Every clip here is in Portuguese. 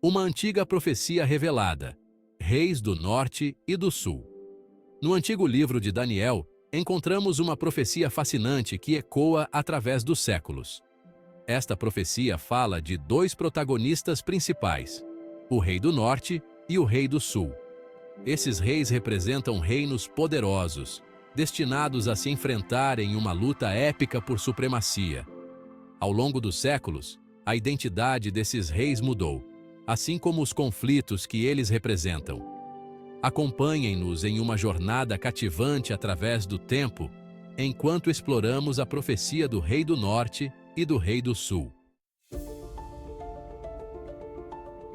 Uma antiga profecia revelada. Reis do Norte e do Sul. No antigo livro de Daniel, encontramos uma profecia fascinante que ecoa através dos séculos. Esta profecia fala de dois protagonistas principais, o Rei do Norte e o Rei do Sul. Esses reis representam reinos poderosos, destinados a se enfrentar em uma luta épica por supremacia. Ao longo dos séculos, a identidade desses reis mudou, assim como os conflitos que eles representam. Acompanhem-nos em uma jornada cativante através do tempo, enquanto exploramos a profecia do Rei do Norte e do Rei do Sul.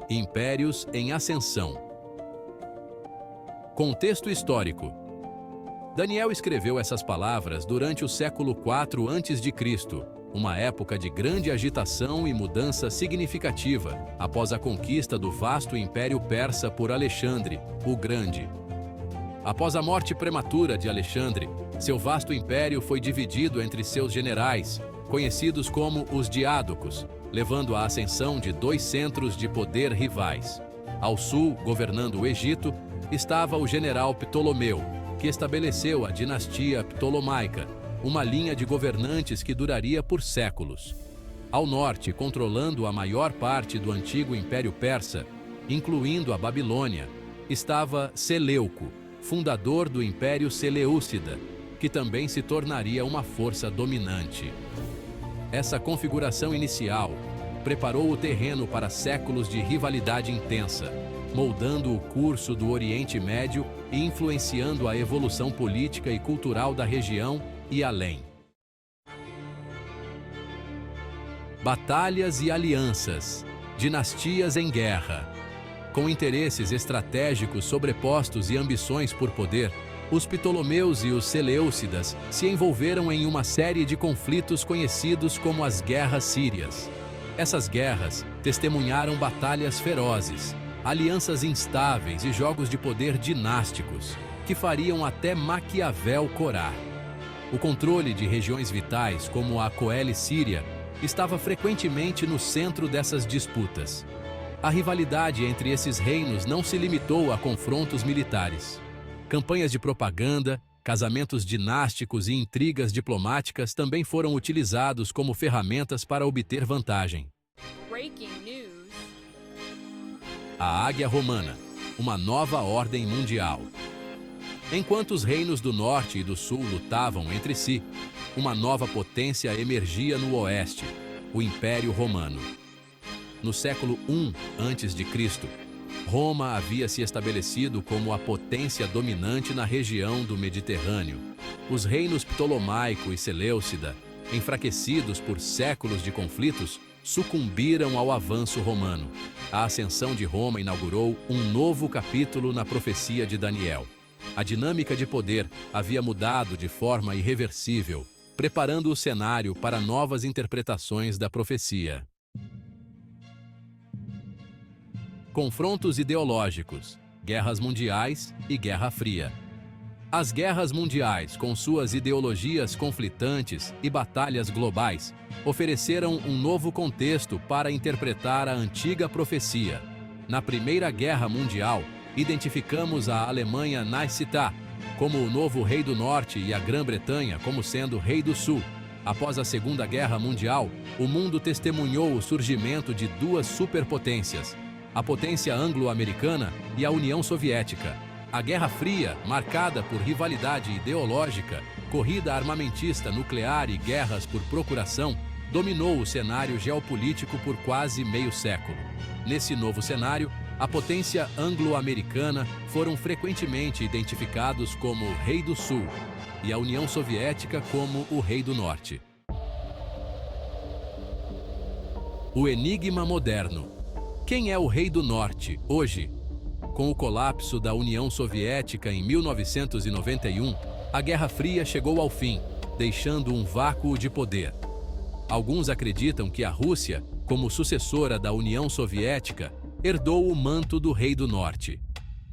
Impérios em ascensão. Contexto histórico. Daniel escreveu essas palavras durante o século IV a.C., uma época de grande agitação e mudança significativa, após a conquista do vasto Império Persa por Alexandre, o Grande. Após a morte prematura de Alexandre, seu vasto império foi dividido entre seus generais, conhecidos como os Diádocos, levando à ascensão de dois centros de poder rivais. Ao sul, governando o Egito, estava o general Ptolomeu, que estabeleceu a dinastia ptolomaica, uma linha de governantes que duraria por séculos. Ao norte, controlando a maior parte do antigo Império Persa, incluindo a Babilônia, estava Seleuco, fundador do Império Seleucida, que também se tornaria uma força dominante. Essa configuração inicial preparou o terreno para séculos de rivalidade intensa, moldando o curso do Oriente Médio e influenciando a evolução política e cultural da região e além. Batalhas e alianças, dinastias em guerra. Com interesses estratégicos sobrepostos e ambições por poder, os Ptolomeus e os Seleucidas se envolveram em uma série de conflitos conhecidos como as Guerras Sírias. Essas guerras testemunharam batalhas ferozes, alianças instáveis e jogos de poder dinásticos, que fariam até Maquiavel corar. O controle de regiões vitais, como a Coele Síria, estava frequentemente no centro dessas disputas. A rivalidade entre esses reinos não se limitou a confrontos militares. Campanhas de propaganda, casamentos dinásticos e intrigas diplomáticas também foram utilizados como ferramentas para obter vantagem. Breaking news. A Águia Romana, uma nova ordem mundial. Enquanto os reinos do Norte e do Sul lutavam entre si, uma nova potência emergia no Oeste, o Império Romano. No século I a.C., Roma havia se estabelecido como a potência dominante na região do Mediterrâneo. Os reinos Ptolomaico e Seleucida, enfraquecidos por séculos de conflitos, sucumbiram ao avanço romano. A ascensão de Roma inaugurou um novo capítulo na profecia de Daniel. A dinâmica de poder havia mudado de forma irreversível, preparando o cenário para novas interpretações da profecia. Confrontos ideológicos, guerras mundiais e Guerra Fria. As guerras mundiais, com suas ideologias conflitantes e batalhas globais, ofereceram um novo contexto para interpretar a antiga profecia. Na Primeira Guerra Mundial, identificamos a Alemanha nazista como o novo Rei do Norte e a Grã-Bretanha como sendo Rei do Sul. Após a Segunda Guerra Mundial, o mundo testemunhou o surgimento de duas superpotências, a potência anglo-americana e a União Soviética. A Guerra Fria, marcada por rivalidade ideológica, corrida armamentista nuclear e guerras por procuração, dominou o cenário geopolítico por quase meio século. Nesse novo cenário, a potência anglo-americana foram frequentemente identificados como o Rei do Sul e a União Soviética como o Rei do Norte. O enigma moderno. Quem é o Rei do Norte hoje? Com o colapso da União Soviética em 1991, a Guerra Fria chegou ao fim, deixando um vácuo de poder. Alguns acreditam que a Rússia, como sucessora da União Soviética, herdou o manto do Rei do Norte.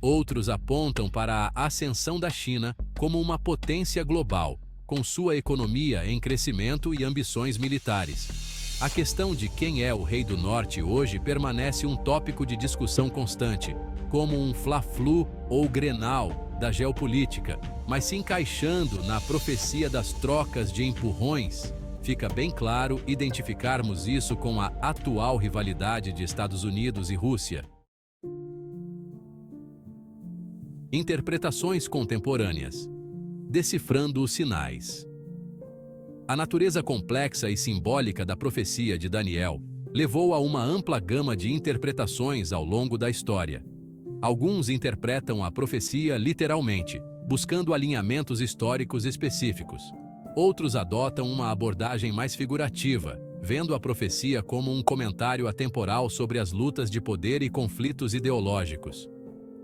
Outros apontam para a ascensão da China como uma potência global, com sua economia em crescimento e ambições militares. A questão de quem é o Rei do Norte hoje permanece um tópico de discussão constante, como um fla-flu ou Grenal da geopolítica, mas se encaixando na profecia das trocas de empurrões, fica bem claro identificarmos isso com a atual rivalidade de Estados Unidos e Rússia. Interpretações contemporâneas. Decifrando os sinais. A natureza complexa e simbólica da profecia de Daniel levou a uma ampla gama de interpretações ao longo da história. Alguns interpretam a profecia literalmente, buscando alinhamentos históricos específicos. Outros adotam uma abordagem mais figurativa, vendo a profecia como um comentário atemporal sobre as lutas de poder e conflitos ideológicos.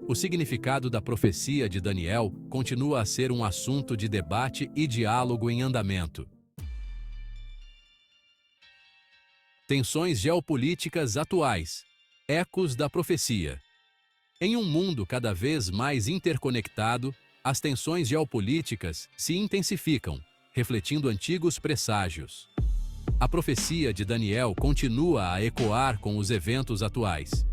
O significado da profecia de Daniel continua a ser um assunto de debate e diálogo em andamento. Tensões geopolíticas atuais. Ecos da profecia. Em um mundo cada vez mais interconectado, as tensões geopolíticas se intensificam, refletindo antigos presságios. A profecia de Daniel continua a ecoar com os eventos atuais.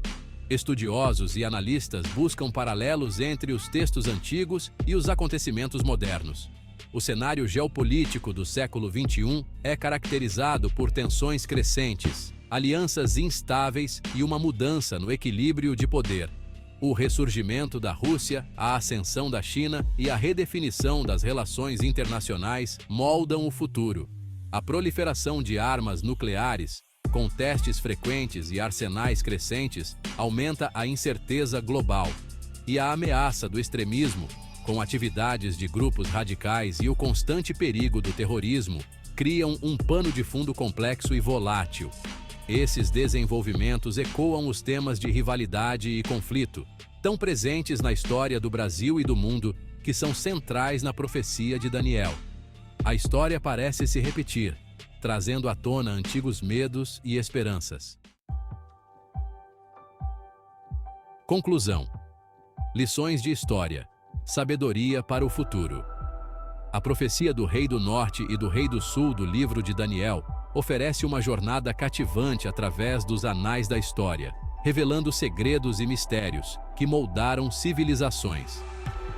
Estudiosos e analistas buscam paralelos entre os textos antigos e os acontecimentos modernos. O cenário geopolítico do século XXI é caracterizado por tensões crescentes, alianças instáveis e uma mudança no equilíbrio de poder. O ressurgimento da Rússia, a ascensão da China e a redefinição das relações internacionais moldam o futuro. A proliferação de armas nucleares, com testes frequentes e arsenais crescentes, aumenta a incerteza global. E a ameaça do extremismo, com atividades de grupos radicais e o constante perigo do terrorismo, criam um pano de fundo complexo e volátil. Esses desenvolvimentos ecoam os temas de rivalidade e conflito, tão presentes na história do Brasil e do mundo, que são centrais na profecia de Daniel. A história parece se repetir, trazendo à tona antigos medos e esperanças. Conclusão. Lições de história. Sabedoria para o futuro. A profecia do Rei do Norte e do Rei do Sul do livro de Daniel oferece uma jornada cativante através dos anais da história, revelando segredos e mistérios que moldaram civilizações.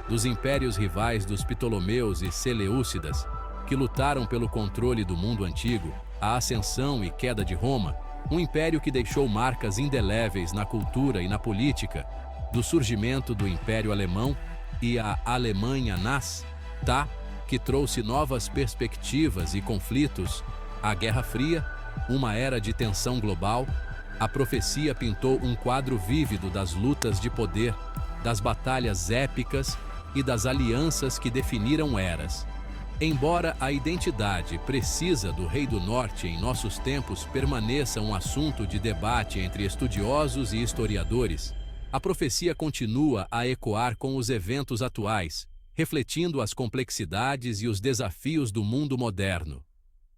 Dos impérios rivais dos Ptolomeus e Seleucidas, que lutaram pelo controle do mundo antigo, a ascensão e queda de Roma, um império que deixou marcas indeléveis na cultura e na política, do surgimento do Império Alemão e a Alemanha nazista, que trouxe novas perspectivas e conflitos, a Guerra Fria, uma era de tensão global, a profecia pintou um quadro vívido das lutas de poder, das batalhas épicas e das alianças que definiram eras. Embora a identidade precisa do Rei do Norte em nossos tempos permaneça um assunto de debate entre estudiosos e historiadores, a profecia continua a ecoar com os eventos atuais, refletindo as complexidades e os desafios do mundo moderno.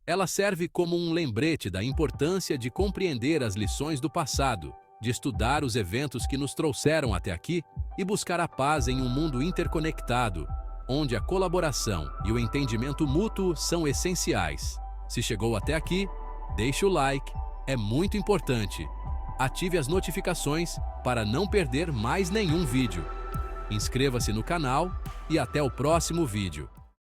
Ela serve como um lembrete da importância de compreender as lições do passado, de estudar os eventos que nos trouxeram até aqui e buscar a paz em um mundo interconectado, onde a colaboração e o entendimento mútuo são essenciais. Se chegou até aqui, deixe o like, é muito importante. Ative as notificações para não perder mais nenhum vídeo. Inscreva-se no canal e até o próximo vídeo.